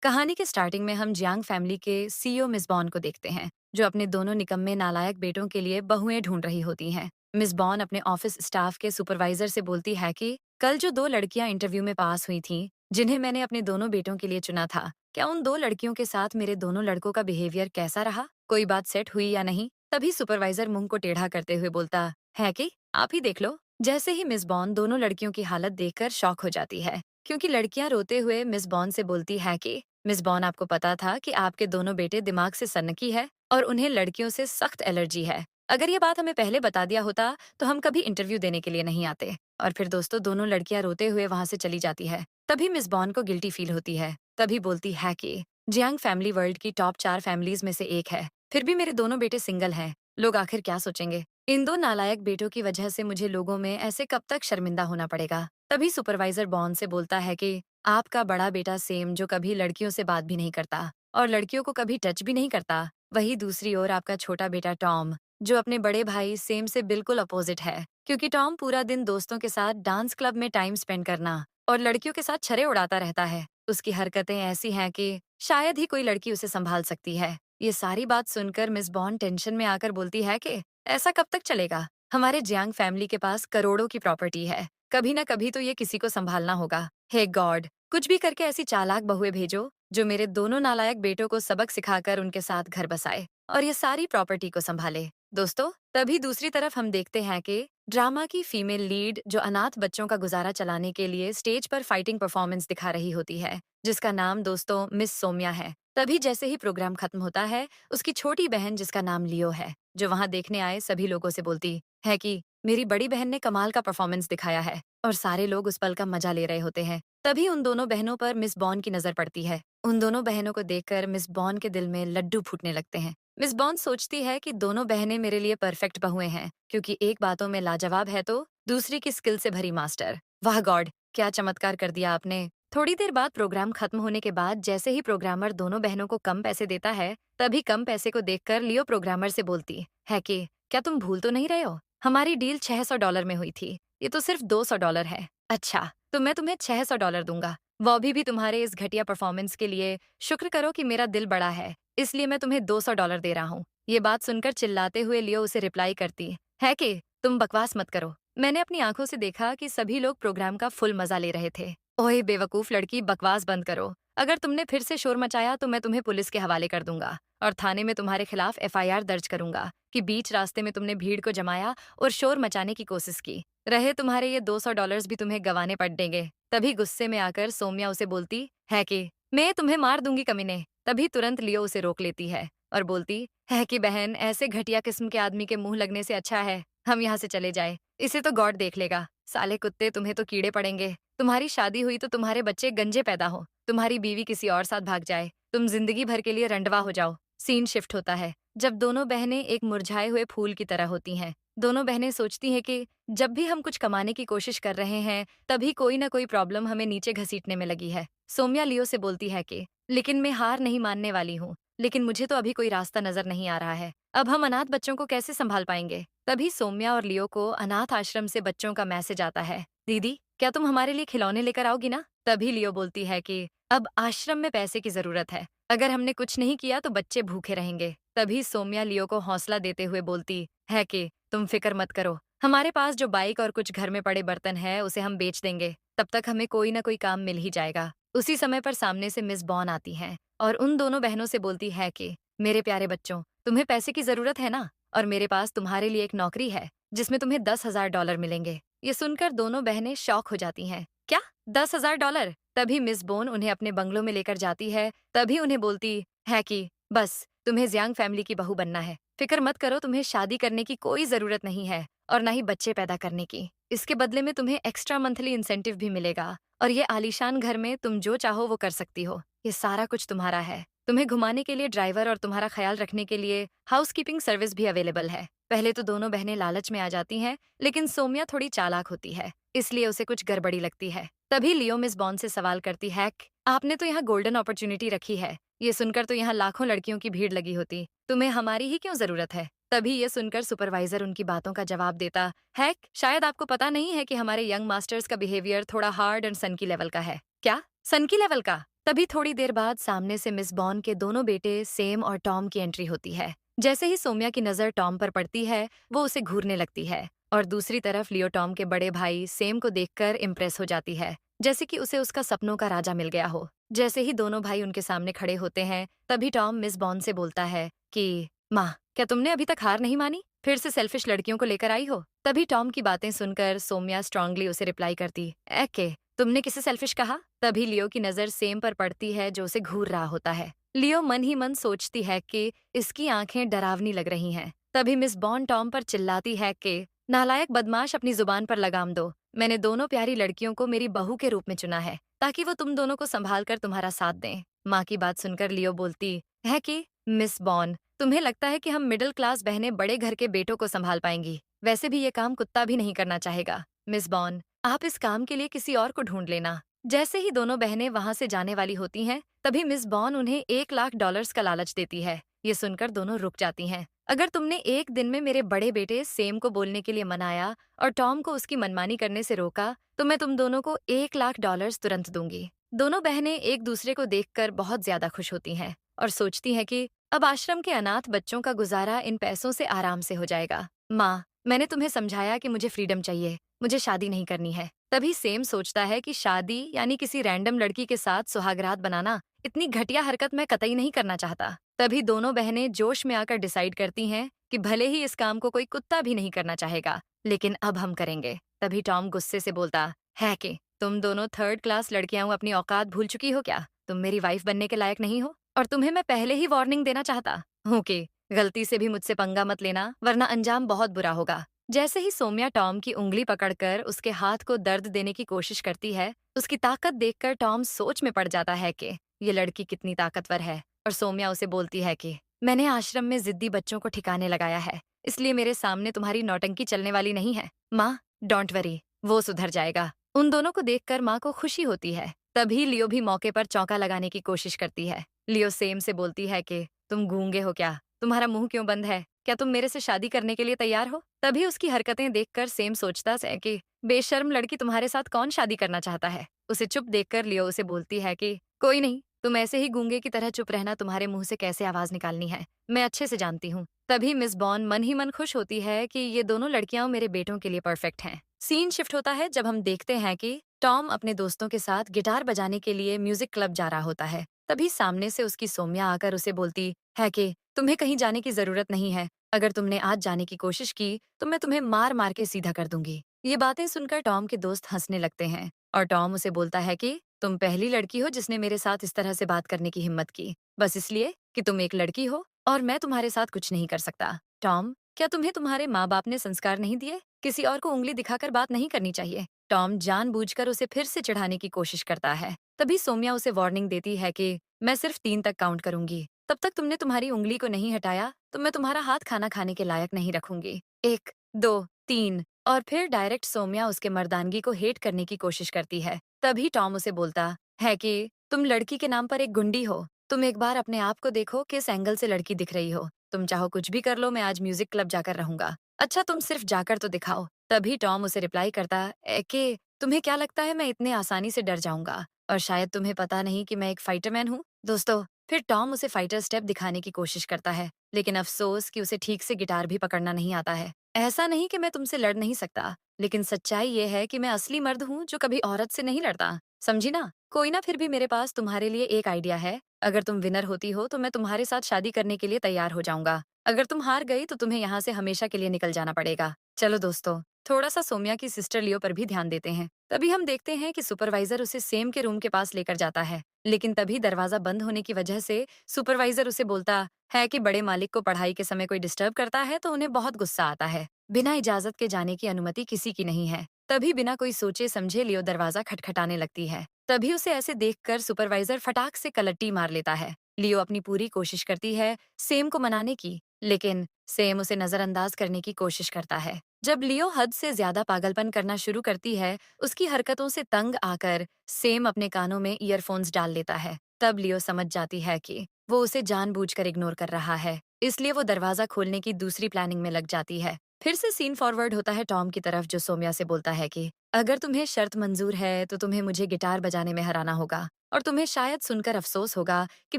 कहानी के स्टार्टिंग में हम जियांग फैमिली के सीईओ मिस बॉन को देखते हैं, जो अपने दोनों निकम्मे नालायक बेटों के लिए बहुएं ढूंढ रही होती हैं। मिस बॉन अपने ऑफिस स्टाफ के सुपरवाइजर से बोलती है कि कल जो दो लड़कियां इंटरव्यू में पास हुई थीं, जिन्हें मैंने अपने दोनों बेटों के लिए चुना था, क्या उन दो लड़कियों के साथ मेरे दोनों लड़कों का बिहेवियर कैसा रहा, कोई बात सेट हुई या नहीं। तभी सुपरवाइजर मुंह को टेढ़ा करते हुए बोलता है कि आप ही देख लो। जैसे ही मिस बॉन दोनों लड़कियों की हालत देखकर शॉक हो जाती है, क्योंकि लड़कियां रोते हुए मिस बॉन से बोलती है कि मिस बॉन, आपको पता था कि आपके दोनों बेटे दिमाग से सन्नकी है और उन्हें लड़कियों से सख्त एलर्जी है। अगर ये बात हमें पहले बता दिया होता तो हम कभी इंटरव्यू देने के लिए नहीं आते। और फिर दोस्तों दोनों लड़कियां रोते हुए वहां से चली जाती है। तभी मिस बॉन को गिल्टी फील होती है। तभी बोलती है कि जियांग फैमिली वर्ल्ड की टॉप 4 फैमिलीज में से एक है, फिर भी मेरे दोनों बेटे सिंगल हैं। लोग आखिर क्या सोचेंगे। इन दो नालायक बेटों की वजह से मुझे लोगों में ऐसे कब तक शर्मिंदा होना पड़ेगा। तभी सुपरवाइजर बॉन से बोलता है कि आपका बड़ा बेटा सेम, जो कभी लड़कियों से बात भी नहीं करता और लड़कियों को कभी टच भी नहीं करता, वही दूसरी ओर आपका छोटा बेटा टॉम, जो अपने बड़े भाई सेम से बिल्कुल अपोजिट है। क्योंकि टॉम पूरा दिन दोस्तों के साथ डांस क्लब में टाइम स्पेंड करना और लड़कियों के साथ छर्रे उड़ाता रहता है। उसकी हरकतें ऐसी हैं कि शायद ही कोई लड़की उसे संभाल सकती है। ये सारी बात सुनकर मिस बॉन्ड टेंशन में आकर बोलती है कि ऐसा कब तक चलेगा। हमारे जियांग फैमिली के पास करोड़ों की प्रॉपर्टी है, कभी ना कभी तो ये किसी को संभालना होगा। हे गॉड, कुछ भी करके ऐसी चालाक बहुएं भेजो जो मेरे दोनों नालायक बेटों को सबक सिखाकर उनके साथ घर बसाए और ये सारी प्रॉपर्टी को संभाले। दोस्तों तभी दूसरी तरफ हम देखते हैं कि ड्रामा की फीमेल लीड, जो अनाथ बच्चों का गुजारा चलाने के लिए स्टेज पर फाइटिंग परफॉर्मेंस दिखा रही होती है, जिसका नाम दोस्तों मिस सोम्या है। तभी जैसे ही प्रोग्राम खत्म होता है, उसकी छोटी बहन, जिसका नाम लियो है, जो वहां देखने आए सभी लोगों से बोलती है कि मेरी बड़ी बहन ने कमाल का परफॉर्मेंस दिखाया है। और सारे लोग उस पल का मजा ले रहे होते हैं। तभी उन दोनों बहनों पर मिस बॉन की नजर पड़ती है। उन दोनों बहनों को देखकर मिस बॉन के दिल में लड्डू फूटने लगते हैं। मिस बॉन सोचती है कि दोनों बहनें मेरे लिए परफेक्ट बहुएं हैं, क्योंकि एक बातों में लाजवाब है तो दूसरी की स्किल से भरी मास्टर। वाह गॉड, क्या चमत्कार कर दिया आपने। थोड़ी देर बाद प्रोग्राम खत्म होने के बाद जैसे ही प्रोग्रामर दोनों बहनों को कम पैसे देता है, तभी कम पैसे को देखकर लियो प्रोग्रामर से बोलती है कि क्या तुम भूल तो नहीं रहे हो, हमारी डील $600 में हुई थी, ये तो सिर्फ $200 है। अच्छा, तो मैं तुम्हें $600 दूंगा, वो भी तुम्हारे इस घटिया परफॉर्मेंस के लिए। शुक्र करो कि मेरा दिल बड़ा है, इसलिए मैं तुम्हें $200 दे रहा हूँ। ये बात सुनकर चिल्लाते हुए लियो उसे रिप्लाई करती है कि तुम बकवास मत करो। मैंने अपनी आंखों से देखा कि सभी लोग प्रोग्राम का फुल मजा ले रहे थे। ओए बेवकूफ लड़की, बकवास बंद करो। अगर तुमने फिर से शोर मचाया तो मैं तुम्हें पुलिस के हवाले कर दूंगा और थाने में तुम्हारे खिलाफ एफआईआर दर्ज करूंगा कि बीच रास्ते में तुमने भीड़ को जमाया और शोर मचाने की कोशिश की। रहे तुम्हारे ये $200 भी तुम्हें गंवाने पड़ेंगे। तभी गुस्से में आकर सोम्या उसे बोलती है कि मैं तुम्हें मार दूंगी कमीने। तभी तुरंत लियो उसे रोक लेती है और बोलती है कि बहन, ऐसे घटिया किस्म के आदमी के मुंह लगने से अच्छा है हम यहाँ से चले जाए। इसे तो गॉड देख लेगा। साले कुत्ते, तुम्हें तो कीड़े पड़ेंगे। तुम्हारी शादी हुई तो तुम्हारे बच्चे गंजे पैदा हो, तुम्हारी बीवी किसी और साथ भाग जाए, तुम जिंदगी भर के लिए रंडवा हो जाओ। सीन शिफ्ट होता है जब दोनों बहनें एक मुरझाए हुए फूल की तरह होती हैं। दोनों बहनें सोचती हैं कि जब भी हम कुछ कमाने की कोशिश कर रहे हैं, तभी कोई ना कोई प्रॉब्लम हमें नीचे घसीटने में लगी है। सोम्या लियो से बोलती है कि लेकिन मैं हार नहीं मानने वाली हूँ, लेकिन मुझे तो अभी कोई रास्ता नजर नहीं आ रहा है। अब हम अनाथ बच्चों को कैसे संभाल पाएंगे। तभी सोम्या और लियो को अनाथ आश्रम से बच्चों का मैसेज आता है, दीदी क्या तुम हमारे लिए खिलौने लेकर आओगी ना। तभी लियो बोलती है कि अब आश्रम में पैसे की जरूरत है, अगर हमने कुछ नहीं किया तो बच्चे भूखे रहेंगे। तभी सोम्या लियो को हौसला देते हुए बोलती है कि तुम फिक्र मत करो, हमारे पास जो बाइक और कुछ घर में पड़े बर्तन है उसे हम बेच देंगे, तब तक हमें कोई ना कोई काम मिल ही जाएगा। उसी समय पर सामने से मिस बॉन आती हैं और उन दोनों बहनों से बोलती है कि मेरे प्यारे बच्चों, तुम्हें पैसे की जरूरत है ना, और मेरे पास तुम्हारे लिए एक नौकरी है जिसमें तुम्हें $10,000 मिलेंगे। ये सुनकर दोनों बहनें शॉक हो जाती हैं। क्या $10,000? तभी मिस बोन उन्हें अपने बंगलों में लेकर जाती है। तभी उन्हें बोलती है कि बस तुम्हें जियांग फैमिली की बहू बनना है, फिक्र मत करो, तुम्हें शादी करने की कोई जरूरत नहीं है और ना ही बच्चे पैदा करने की। इसके बदले में तुम्हें एक्स्ट्रा मंथली इंसेंटिव भी मिलेगा और ये आलीशान घर में तुम जो चाहो वो कर सकती हो। ये सारा कुछ तुम्हारा है। तुम्हें घुमाने के लिए ड्राइवर और तुम्हारा ख्याल रखने के लिए हाउसकीपिंग सर्विस भी अवेलेबल है। पहले तो दोनों बहनें लालच में आ जाती हैं, लेकिन सोम्या थोड़ी चालाक होती है, इसलिए उसे कुछ गड़बड़ी लगती है। तभी लियो मिस बॉन्ड से सवाल करती है, आपने तो यहाँ गोल्डन अपॉर्चुनिटी रखी है, ये सुनकर तो यहाँ लाखों लड़कियों की भीड़ लगी होती, तुम्हें हमारी ही क्यों जरूरत है। तभी ये सुनकर सुपरवाइजर उनकी बातों का जवाब देता है, शायद आपको पता नहीं है कि हमारे यंग मास्टर्स का बिहेवियर थोड़ा हार्ड एंड सनकी लेवल का है। क्या सनकी लेवल का? तभी थोड़ी देर बाद सामने से मिस बॉन के दोनों बेटे सेम और टॉम की एंट्री होती है। जैसे ही सोम्या की नजर टॉम पर पड़ती है, वो उसे घूरने लगती है और दूसरी तरफ लियो टॉम के बड़े भाई सेम को देखकर इम्प्रेस हो जाती है, जैसे कि उसे उसका सपनों का राजा मिल गया हो। जैसे ही दोनों भाई उनके सामने खड़े होते हैं, तभी टॉम मिस बॉन से बोलता है कि माँ, क्या तुमने अभी तक हार नहीं मानी? फिर से सेल्फिश लड़कियों को लेकर आई हो? तभी टॉम की बातें सुनकर सोम्या स्ट्रांगली उसे रिप्लाई करती, एके, तुमने किसे सेल्फिश कहा? तभी लियो की नजर सेम पर पड़ती है जो उसे घूर रहा होता है। लियो मन ही मन सोचती है कि इसकी आंखें डरावनी लग रही हैं। तभी मिस बॉन्ड टॉम पर चिल्लाती है कि नालायक बदमाश, अपनी जुबान पर लगाम दो। मैंने दोनों प्यारी लड़कियों को मेरी बहू के रूप में चुना है ताकि वो तुम दोनों को संभाल कर तुम्हारा साथ दें। माँ की बात सुनकर लियो बोलती है कि मिस बॉन्ड, तुम्हें लगता है कि हम मिडिल क्लास बहनें बड़े घर के बेटों को संभाल पाएंगी? वैसे भी ये काम कुत्ता भी नहीं करना चाहेगा। मिस बॉन्ड, आप इस काम के लिए किसी और को ढूंढ लेना। जैसे ही दोनों बहनें वहां से जाने वाली होती हैं, तभी मिस बॉन उन्हें $1 लाख का लालच देती है। ये सुनकर दोनों रुक जाती हैं। अगर तुमने एक दिन में मेरे बड़े बेटे सेम को बोलने के लिए मनाया और टॉम को उसकी मनमानी करने से रोका, तो मैं तुम दोनों को $1 लाख तुरंत दूंगी। दोनों बहनें एक दूसरे को देखकर बहुत ज्यादा खुश होती हैं और सोचती हैं कि अब आश्रम के अनाथ बच्चों का गुजारा इन पैसों से आराम से हो जाएगा। माँ, मैंने तुम्हें समझाया कि मुझे फ्रीडम चाहिए, मुझे शादी नहीं करनी है। तभी सेम सोचता है कि शादी यानी किसी रैंडम लड़की के साथ सुहागरात बनाना, इतनी घटिया हरकत मैं कतई नहीं करना चाहता। तभी दोनों बहनें जोश में आकर डिसाइड करती हैं कि भले ही इस काम को कोई कुत्ता भी नहीं करना चाहेगा, लेकिन अब हम करेंगे। तभी टॉम गुस्से से बोलता है कि तुम दोनों थर्ड क्लास लड़कियां हो, अपनी औकात भूल चुकी हो क्या? तुम मेरी वाइफ बनने के लायक नहीं हो और तुम्हें मैं पहले ही वार्निंग देना चाहता हूँ कि गलती से भी मुझसे पंगा मत लेना, वरना अंजाम बहुत बुरा होगा। जैसे ही सोम्या टॉम की उंगली पकड़कर उसके हाथ को दर्द देने की कोशिश करती है, उसकी ताकत देखकर टॉम सोच में पड़ जाता है कि ये लड़की कितनी ताकतवर है। और सोम्या उसे बोलती है कि मैंने आश्रम में जिद्दी बच्चों को ठिकाने लगाया है, इसलिए मेरे सामने तुम्हारी नौटंकी चलने वाली नहीं है। माँ, डोंट वरी, वो सुधर जाएगा। उन दोनों को देखकर माँ को खुशी होती है। तभी लियो भी मौके पर चौका लगाने की कोशिश करती है। लियो सेम से बोलती है कि तुम गूंगे हो क्या? तुम्हारा मुंह क्यों बंद है? क्या तुम मेरे से शादी करने के लिए तैयार हो? तभी उसकी हरकतें देखकर सेम सोचता है कि बेशर्म लड़की, तुम्हारे साथ कौन शादी करना चाहता है? उसे चुप देखकर लियो उसे बोलती है कि कोई नहीं, तुम ऐसे ही गूंगे की तरह चुप रहना, तुम्हारे मुंह से कैसे आवाज निकालनी है मैं अच्छे से जानती हूँ। तभी मिस बॉन मन ही मन खुश होती है कि ये दोनों लड़कियां मेरे बेटों के लिए परफेक्ट हैं। सीन शिफ्ट होता है जब हम देखते हैं कि टॉम अपने दोस्तों के साथ गिटार बजाने के लिए म्यूजिक क्लब जा रहा होता है। तभी सामने से उसकी सोम्या आकर उसे बोलती है कि तुम्हें कहीं जाने की जरूरत नहीं है। अगर तुमने आज जाने की कोशिश की तो मैं तुम्हें मार मार के सीधा कर दूंगी। ये बातें सुनकर टॉम के दोस्त हंसने लगते हैं और टॉम उसे बोलता है कि तुम पहली लड़की हो जिसने मेरे साथ इस तरह से बात करने की हिम्मत की, बस इसलिए कि तुम एक लड़की हो और मैं तुम्हारे साथ कुछ नहीं कर सकता। टॉम, क्या तुम्हें तुम्हारे माँ बाप ने संस्कार नहीं दिए? किसी और को उंगली दिखाकर बात नहीं करनी चाहिए। टॉम जानबूझकर उसे फिर से चिढ़ाने की कोशिश करता है। तभी सोम्या उसे वार्निंग देती है कि मैं सिर्फ 3 तक काउंट करूंगी, तब तक तुमने तुम्हारी उंगली को नहीं हटाया तो मैं तुम्हारा हाथ खाना खाने के लायक नहीं रखूंगी। 1, 2, 3। और फिर डायरेक्ट सोम्या उसके मर्दानगी को हेट करने की कोशिश करती है। तभी टॉम उसे बोलता है कि तुम लड़की के नाम पर एक गुंडी हो। तुम एक बार अपने आप को देखो, किस एंगल से लड़की दिख रही हो। तुम चाहो कुछ भी कर लो, मैं आज म्यूजिक क्लब जाकर रहूंगा। अच्छा, तुम सिर्फ जाकर तो दिखाओ। तभी टॉम उसे रिप्लाई करता है कि तुम्हें क्या लगता है मैं इतने आसानी से डर जाऊंगा? और शायद तुम्हें पता नहीं कि मैं एक फाइटर मैन हूँ। दोस्तों, फिर टॉम उसे फाइटर स्टेप दिखाने की कोशिश करता है, लेकिन अफसोस कि उसे ठीक से गिटार भी पकड़ना नहीं आता है। ऐसा नहीं कि मैं तुमसे लड़ नहीं सकता, लेकिन सच्चाई ये है कि मैं असली मर्द हूँ जो कभी औरत से नहीं लड़ता। समझी ना? कोई ना, फिर भी मेरे पास तुम्हारे लिए एक आइडिया है। अगर तुम विनर होती हो तो मैं तुम्हारे साथ शादी करने के लिए तैयार हो जाऊंगा। अगर तुम हार गई तो तुम्हें यहाँ से हमेशा के लिए निकल जाना पड़ेगा। चलो दोस्तों, थोड़ा सा सोम्या की सिस्टर लियो पर भी ध्यान देते हैं। तभी हम देखते हैं कि सुपरवाइजर उसे सेम के रूम के पास लेकर जाता है, लेकिन तभी दरवाजा बंद होने की वजह से सुपरवाइजर उसे बोलता है कि बड़े मालिक को पढ़ाई के समय कोई डिस्टर्ब करता है तो उन्हें बहुत गुस्सा आता है। बिना इजाजत के जाने की अनुमति किसी की नहीं है। तभी बिना कोई सोचे समझे लियो दरवाजा खटखटाने लगती है। तभी उसे ऐसे देखकर सुपरवाइजर फटाक से कलट्टी मार लेता है। लियो अपनी पूरी कोशिश करती है सेम को मनाने की, लेकिन सेम उसे नजरअंदाज करने की कोशिश करता है। जब लियो हद से ज्यादा पागलपन करना शुरू करती है, उसकी हरकतों से तंग आकर सेम अपने कानों में ईयरफोन्स डाल लेता है। तब लियो समझ जाती है कि वो उसे जानबूझकर इग्नोर कर रहा है, इसलिए वो दरवाजा खोलने की दूसरी प्लानिंग में लग जाती है। फिर से सीन फॉरवर्ड होता है टॉम की तरफ, जो सोम्या से बोलता है कि अगर तुम्हें शर्त मंजूर है तो तुम्हें मुझे गिटार बजाने में हराना होगा और तुम्हें शायद सुनकर अफसोस होगा कि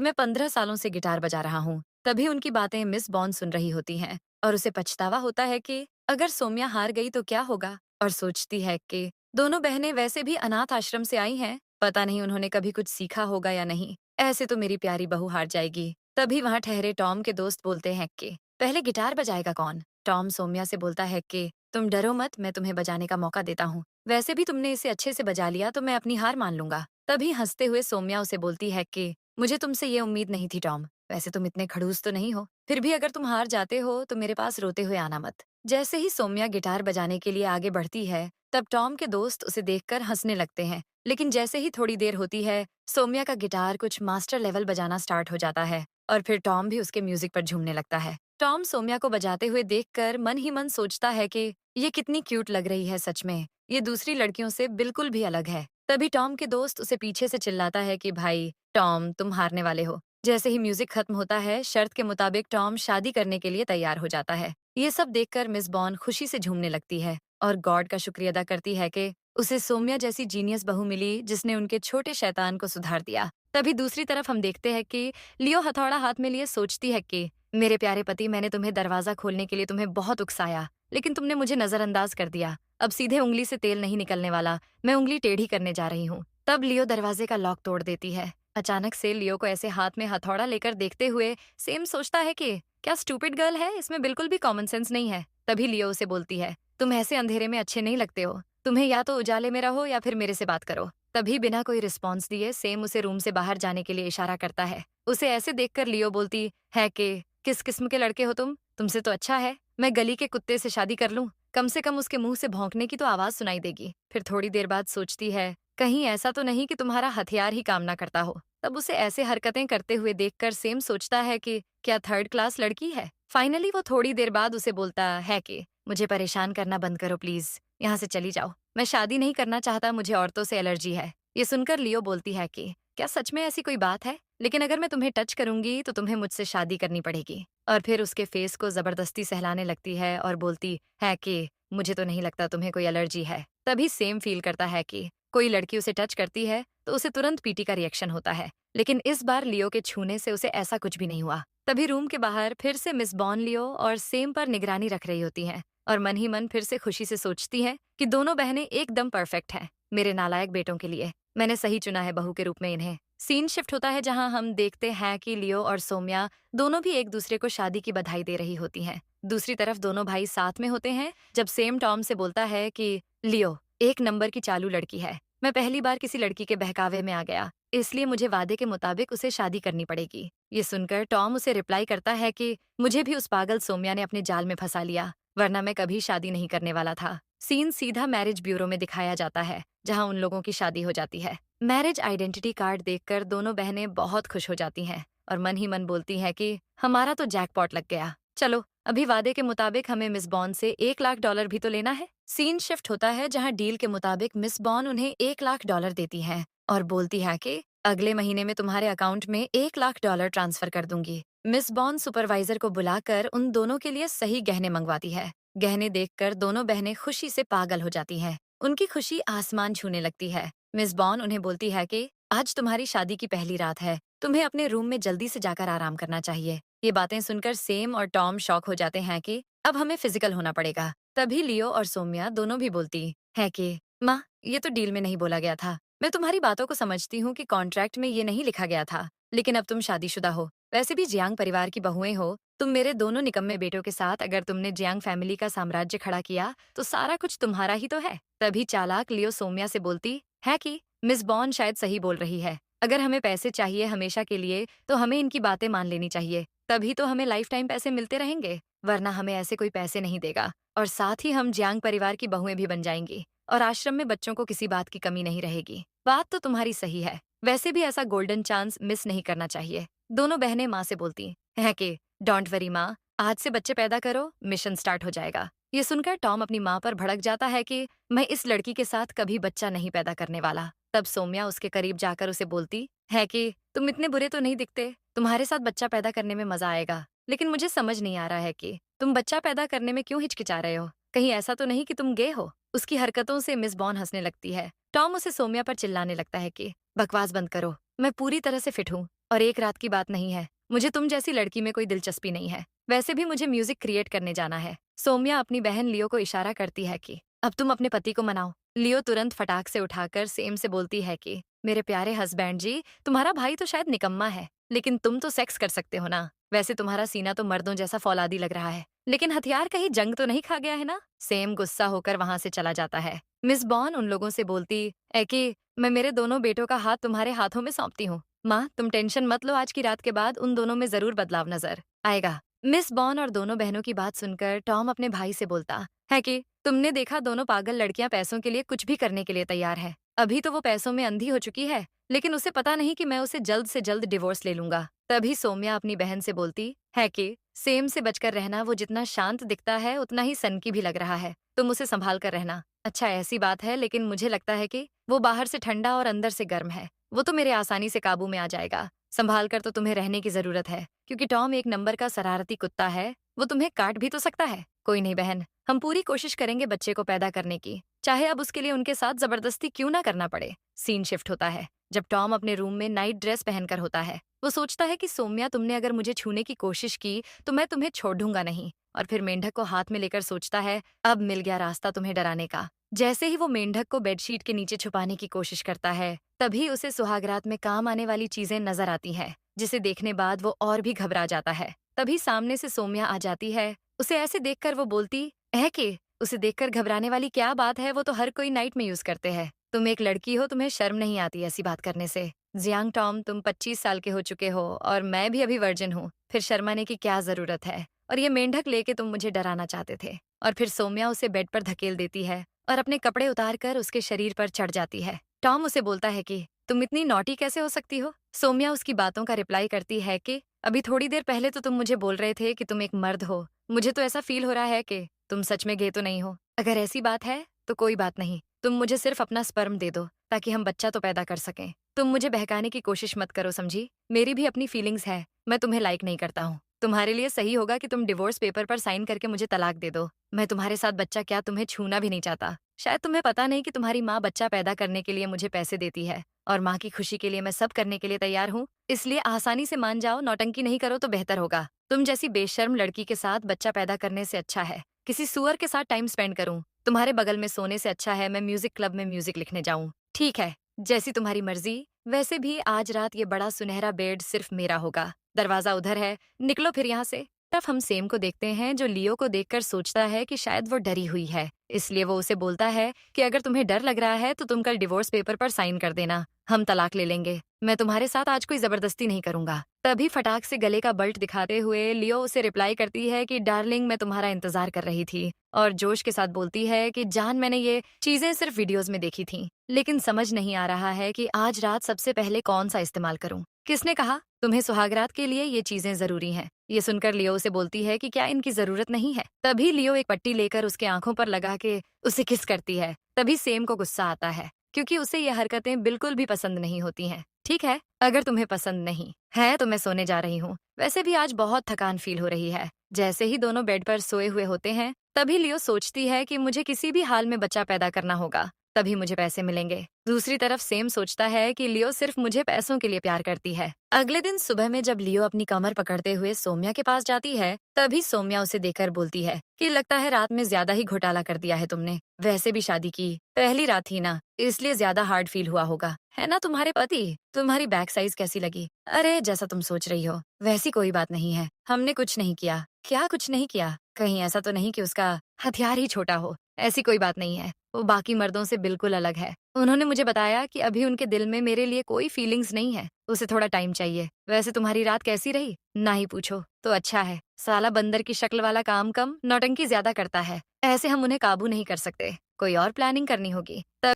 मैं 15 सालों से गिटार बजा रहा हूँ। तभी उनकी बातें मिस बॉन्ड सुन रही होती हैं और उसे पछतावा होता है कि अगर सौम्या हार गई तो क्या होगा, और सोचती है कि दोनों बहनें वैसे भी अनाथ आश्रम से आई हैं, पता नहीं उन्होंने कभी कुछ सीखा होगा या नहीं। ऐसे तो मेरी प्यारी बहू हार जाएगी। तभी वहां ठहरे टॉम के दोस्त बोलते हैं कि पहले गिटार बजाएगा कौन। टॉम सौम्या से बोलता है कि तुम डरो मत, मैं तुम्हें बजाने का मौका देता हूँ। वैसे भी तुमने इसे अच्छे से बजा लिया तो मैं अपनी हार मान लूंगा। तभी हंसते हुए सौम्या उसे बोलती है कि मुझे तुमसे ये उम्मीद नहीं थी टॉम। वैसे तुम इतने खड़ूस तो नहीं हो, फिर भी अगर तुम हार जाते हो तो मेरे पास रोते हुए आना मत। जैसे ही सौम्या गिटार बजाने के लिए आगे बढ़ती है, तब टॉम के दोस्त उसे देखकर हंसने लगते हैं। लेकिन जैसे ही थोड़ी देर होती है, सौम्या का गिटार कुछ मास्टर लेवल बजाना स्टार्ट हो जाता है और फिर टॉम भी उसके म्यूजिक पर झूमने लगता है। टॉम सौम्या को बजाते हुए देखकर मन ही मन सोचता है कि ये कितनी क्यूट लग रही है, सच में ये दूसरी लड़कियों से बिल्कुल भी अलग है। तभी टॉम के दोस्त उसे पीछे से चिल्लाता है कि भाई टॉम, तुम हारने वाले हो। जैसे ही म्यूजिक खत्म होता है, शर्त के मुताबिक टॉम शादी करने के लिए तैयार हो जाता है। ये सब देखकर मिस बॉन्ड खुशी से झूमने लगती है और गॉड का शुक्रिया अदा करती है कि उसे सौम्या जैसी जीनियस बहू मिली जिसने उनके छोटे शैतान को सुधार दिया। तभी दूसरी तरफ हम देखते हैं कि लियो हथौड़ा हाथ में लिए सोचती है कि मेरे प्यारे पति, मैंने तुम्हें दरवाजा खोलने के लिए तुम्हें बहुत उकसाया, लेकिन तुमने मुझे नजरअंदाज कर दिया। अब सीधे उंगली से तेल नहीं निकलने वाला, मैं उंगली टेढ़ी करने जा रही हूँ। तब लियो दरवाजे का लॉक तोड़ देती है। अचानक से लियो को ऐसे हाथ में हथौड़ा लेकर देखते हुए सेम सोचता है कि क्या स्टूपिड गर्ल है, इसमें बिल्कुल भी कॉमन सेंस नहीं है। तभी लियो उसे बोलती है, तुम ऐसे अंधेरे में अच्छे नहीं लगते हो, तुम्हें या तो उजाले में रहो या फिर मेरे से बात करो। तभी बिना कोई रिस्पॉन्स दिए सेम उसे रूम से बाहर जाने के लिए इशारा करता है। उसे ऐसे देखकर लियो बोलती है कि किस किस्म के लड़के हो तुमसे तो अच्छा है मैं गली के कुत्ते से शादी कर लूं। कम से कम उसके मुंह से भौंकने की तो आवाज सुनाई देगी। फिर थोड़ी देर बाद सोचती है, कहीं ऐसा तो नहीं कि तुम्हारा हथियार ही काम ना करता हो। तब उसे ऐसे हरकतें करते हुए देखकर सेम सोचता है कि क्या थर्ड क्लास लड़की है। फाइनली वो थोड़ी देर बाद उसे बोलता है कि मुझे परेशान करना बंद करो प्लीज, यहाँ से चली जाओ। मैं शादी नहीं करना चाहता, मुझे औरतों से एलर्जी है। ये सुनकर लियो बोलती है कि क्या सच में ऐसी कोई बात है, लेकिन अगर मैं तुम्हें टच करूंगी तो तुम्हें मुझसे शादी करनी पड़ेगी। और फिर उसके फेस को जबरदस्ती सहलाने लगती है और बोलती है कि मुझे तो नहीं लगता तुम्हें कोई एलर्जी है। तभी सेम फील करता है कि कोई लड़की उसे टच करती है तो उसे तुरंत पीटी का रिएक्शन होता है, लेकिन इस बार लियो के छूने से उसे ऐसा कुछ भी नहीं हुआ। तभी रूम के बाहर फिर से मिस बॉन लियो और सेम पर निगरानी रख रही होती हैं और मन ही मन फिर से खुशी से सोचती हैं कि दोनों बहनें एकदम परफेक्ट हैं मेरे नालायक बेटों के लिए। मैंने सही चुना है बहू के रूप में इन्हें। सीन शिफ्ट होता है जहां हम देखते हैं कि लियो और सौम्या दोनों भी एक दूसरे को शादी की बधाई दे रही होती हैं। दूसरी तरफ दोनों भाई साथ में होते हैं जब सेम टॉम से बोलता है कि लियो एक नंबर की चालू लड़की है, मैं पहली बार किसी लड़की के बहकावे में आ गया, इसलिए मुझे वादे के मुताबिक उसे शादी करनी पड़ेगी। ये सुनकर टॉम उसे रिप्लाई करता है कि मुझे भी उस पागल सौम्या ने अपने जाल में फंसा लिया, वरना मैं कभी शादी नहीं करने वाला था। सीन सीधा मैरिज ब्यूरो में दिखाया जाता है जहां उन लोगों की शादी हो जाती है। मैरिज आइडेंटिटी कार्ड देखकर दोनों बहनें बहुत खुश हो जाती हैं और मन ही मन बोलती हैं कि हमारा तो जैकपॉट लग गया। चलो अभी वादे के मुताबिक हमें मिस बॉन से $1 लाख भी तो लेना है। सीन शिफ्ट होता है जहां डील के मुताबिक मिस बॉन उन्हें $1 लाख देती है और बोलती है कि अगले महीने में तुम्हारे अकाउंट में $1 लाख ट्रांसफर कर दूंगी। मिस बॉन सुपरवाइजर को बुलाकर उन दोनों के लिए सही गहने मंगवाती है। गहने देखकर दोनों बहनें खुशी से पागल हो जाती हैं। उनकी खुशी आसमान छूने लगती है। मिस बॉन उन्हें बोलती है कि आज तुम्हारी शादी की पहली रात है, तुम्हें अपने रूम में जल्दी से जाकर आराम करना चाहिए। ये बातें सुनकर सेम और टॉम शॉक हो जाते हैं कि अब हमें फिजिकल होना पड़ेगा। तभी लियो और सौम्या दोनों भी बोलती है कि माँ, ये तो डील में नहीं बोला गया था। मैं तुम्हारी बातों को समझती हूँ कि कॉन्ट्रैक्ट में ये नहीं लिखा गया था, लेकिन अब तुम शादीशुदा हो, वैसे भी जियांग परिवार की बहुएं हो। तुम मेरे दोनों निकम्मे बेटों के साथ अगर तुमने जियांग फैमिली का साम्राज्य खड़ा किया तो सारा कुछ तुम्हारा ही तो है। तभी चालाक लियो सौम्या से बोलती है कि मिस बॉन शायद सही बोल रही है। अगर हमें पैसे चाहिए हमेशा के लिए तो हमें इनकी बातें मान लेनी चाहिए, तभी तो हमें लाइफ टाइम पैसे मिलते रहेंगे, वरना हमें ऐसे कोई पैसे नहीं देगा। और साथ ही हम जियांग परिवार की बहुएं भी बन जाएंगी और आश्रम में बच्चों को किसी बात की कमी नहीं रहेगी। बात तो तुम्हारी सही है, वैसे भी ऐसा गोल्डन चांस मिस नहीं करना चाहिए। दोनों बहनें माँ से बोलती है कि डोंट वरी माँ, आज से बच्चे पैदा करो, मिशन स्टार्ट हो जाएगा। ये सुनकर टॉम अपनी माँ पर भड़क जाता है कि मैं इस लड़की के साथ कभी बच्चा नहीं पैदा करने वाला। तब सौम्या उसके करीब जाकर उसे बोलती है कि तुम इतने बुरे तो नहीं दिखते, तुम्हारे साथ बच्चा पैदा करने में मजा आएगा, लेकिन मुझे समझ नहीं आ रहा है कि तुम बच्चा पैदा करने में क्यों हिचकिचा रहे हो। कहीं ऐसा तो नहीं कि तुम गे हो। उसकी हरकतों से मिस बॉन हंसने लगती है। टॉम उसे सोम्या पर चिल्लाने लगता है कि बकवास बंद करो, मैं पूरी तरह से फिट हूँ और एक रात की बात नहीं है। मुझे तुम जैसी लड़की में कोई दिलचस्पी नहीं है। वैसे भी मुझे म्यूजिक क्रिएट करने जाना है। सोम्या अपनी बहन लियो को इशारा करती है कि अब तुम अपने पति को मनाओ। लियो तुरंत फटाक से उठाकर सेम से बोलती है कि मेरे प्यारे हस्बैंड जी, तुम्हारा भाई तो शायद निकम्मा है, लेकिन तुम तो सेक्स कर सकते हो ना। वैसे तुम्हारा सीना तो मर्दों जैसा फौलादी लग रहा है, लेकिन हथियार कहीं जंग तो नहीं खा गया है ना। सेम गुस्सा होकर वहां से चला जाता है। मिस बॉन उन लोगों से बोलती है कि मैं मेरे दोनों बेटों का हाथ तुम्हारे हाथों में सौंपती हूँ। माँ, तुम टेंशन मत लो, आज की रात के बाद उन दोनों में जरूर बदलाव नजर आएगा। मिस बॉन और दोनों बहनों की बात सुनकर टॉम अपने भाई से बोलता है कि तुमने देखा, दोनों पागल लड़कियां पैसों के लिए कुछ भी करने के लिए तैयार है। अभी तो वो पैसों में अंधी हो चुकी है, लेकिन उसे पता नहीं कि मैं उसे जल्द से जल्द डिवोर्स ले लूंगा। तभी सोम्या अपनी बहन से बोलती है कि सेम से बचकर रहना, वो जितना शांत दिखता है उतना ही सनकी भी लग रहा है। तुम उसे संभाल कर रहना। अच्छा, ऐसी बात है, लेकिन मुझे लगता है कि वो बाहर से ठंडा और अंदर से गर्म है। वो तो मेरे आसानी से काबू में आ जाएगा। संभाल कर तो तुम्हें रहने की जरूरत है, क्योंकि टॉम एक नंबर का शरारती कुत्ता है। वो तुम्हें काट भी तो सकता है। कोई नहीं बहन, हम पूरी कोशिश करेंगे बच्चे को पैदा करने की, चाहे अब उसके लिए उनके साथ जबरदस्ती क्यों ना करना पड़े। सीन शिफ्ट होता है जब टॉम अपने रूम में नाइट ड्रेस पहनकर होता है। वो सोचता है कि सोम्या, तुमने अगर मुझे छूने की कोशिश की तो मैं तुम्हें छोड़ दूंगा नहीं। और फिर मेंढक को हाथ में लेकर सोचता है, अब मिल गया रास्ता तुम्हें डराने का। जैसे ही वो मेंढक को बेडशीट के नीचे छुपाने की कोशिश करता है, तभी उसे सुहागरात में काम आने वाली चीजें नजर आती हैं, जिसे देखने बाद वो और भी घबरा जाता है। तभी सामने से सोम्या आ जाती है। उसे ऐसे देखकर वो बोलती है कि उसे देखकर घबराने वाली क्या बात है, वो तो हर कोई नाइट में यूज करते हैं। तुम एक लड़की हो, तुम्हें शर्म नहीं आती ऐसी बात करने से। जियांग टॉम, तुम 25 साल के हो चुके हो और मैं भी अभी वर्जिन हूँ, फिर शर्माने की क्या जरूरत है। और ये मेंढक लेके तुम मुझे डराना चाहते थे। और फिर सोम्या उसे बेड पर धकेल देती है और अपने कपड़े उतारकर उसके शरीर पर चढ़ जाती है। टॉम उसे बोलता है कि तुम इतनी नॉटी कैसे हो सकती हो। सोम्या उसकी बातों का रिप्लाई करती है कि अभी थोड़ी देर पहले तो तुम मुझे बोल रहे थे कि तुम एक मर्द हो। मुझे तो ऐसा फील हो रहा है कि तुम सच में गे तो नहीं हो। अगर ऐसी बात है तो कोई बात नहीं, तुम मुझे सिर्फ अपना स्पर्म दे दो ताकि हम बच्चा तो पैदा कर सकें। तुम मुझे बहकाने की कोशिश मत करो, समझी। मेरी भी अपनी फीलिंग्स है। मैं तुम्हें लाइक नहीं करता हूँ। तुम्हारे लिए सही होगा कि तुम डिवोर्स पेपर पर साइन करके मुझे तलाक दे दो। मैं तुम्हारे साथ बच्चा क्या, तुम्हें छूना भी नहीं चाहता। शायद तुम्हें पता नहीं कि तुम्हारी माँ बच्चा पैदा करने के लिए मुझे पैसे देती है, और माँ की खुशी के लिए मैं सब करने के लिए तैयार हूँ। इसलिए आसानी से मान जाओ, नौटंकी नहीं करो तो बेहतर होगा। तुम जैसी बेशर्म लड़की के साथ बच्चा पैदा करने से अच्छा है किसी सुअर के साथ टाइम स्पेंड करूं। तुम्हारे बगल में सोने से अच्छा है मैं म्यूजिक क्लब में म्यूजिक लिखने जाऊं। ठीक है, जैसी तुम्हारी मर्जी। वैसे भी आज रात ये बड़ा सुनहरा बेड सिर्फ मेरा होगा। दरवाजा उधर है, निकलो फिर यहाँ से। तरफ हम सेम को देखते हैं, जो लियो को देखकर सोचता है कि शायद वो डरी हुई है। इसलिए वो उसे बोलता है कि अगर तुम्हें डर लग रहा है तो तुम कल डिवोर्स पेपर पर साइन कर देना, हम तलाक ले लेंगे। मैं तुम्हारे साथ आज कोई जबरदस्ती नहीं करूंगा। तभी फटाक से गले का बल्ट दिखाते हुए लियो उसे रिप्लाई करती है कि डार्लिंग, मैं तुम्हारा इंतजार कर रही थी। और जोश के साथ बोलती है कि जान, मैंने ये चीजें सिर्फ वीडियोस में देखी थी, लेकिन समझ नहीं आ रहा है कि आज रात सबसे पहले कौन सा इस्तेमाल करूं। किसने कहा तुम्हें सुहागरात के लिए ये चीजें जरूरी हैं? ये सुनकर लियो उसे बोलती है कि क्या इनकी जरूरत नहीं है। तभी लियो एक पट्टी लेकर उसके आंखों पर लगा के उसे किस करती है। तभी सेम को गुस्सा आता है, क्योंकि उसे ये हरकतें बिल्कुल भी पसंद नहीं होती हैं। ठीक है, अगर तुम्हें पसंद नहीं है तो मैं सोने जा रही हूँ। वैसे भी आज बहुत थकान फील हो रही है। जैसे ही दोनों बेड पर सोए हुए होते हैं, तभी लियो सोचती है कि मुझे किसी भी हाल में बच्चा पैदा करना होगा, तभी मुझे पैसे मिलेंगे। दूसरी तरफ सेम सोचता है कि लियो सिर्फ मुझे पैसों के लिए प्यार करती है। अगले दिन सुबह में जब लियो अपनी कमर पकड़ते हुए सोम्या के पास जाती है, तभी सोम्या उसे देखकर बोलती है कि लगता है रात में ज्यादा ही घोटाला कर दिया है तुमने। वैसे भी शादी की पहली रात थी ना, इसलिए ज्यादा हार्ड फील हुआ होगा, है ना तुम्हारे पति? तुम्हारी बैक साइज कैसी लगी? अरे, जैसा तुम सोच रही हो वैसी कोई बात नहीं है। हमने कुछ नहीं किया। क्या कुछ नहीं किया? कहीं ऐसा तो नहीं कि उसका हथियार ही छोटा हो? ऐसी कोई बात नहीं है। वो बाकी मर्दों से बिल्कुल अलग है। उन्होंने मुझे बताया कि अभी उनके दिल में मेरे लिए कोई फीलिंग्स नहीं है। उसे थोड़ा टाइम चाहिए। वैसे तुम्हारी रात कैसी रही? ना ही पूछो तो अच्छा है। साला बंदर की शक्ल वाला काम कम, नौटंकी ज्यादा करता है। ऐसे हम उन्हें काबू नहीं कर सकते। कोई और प्लानिंग करनी होगी।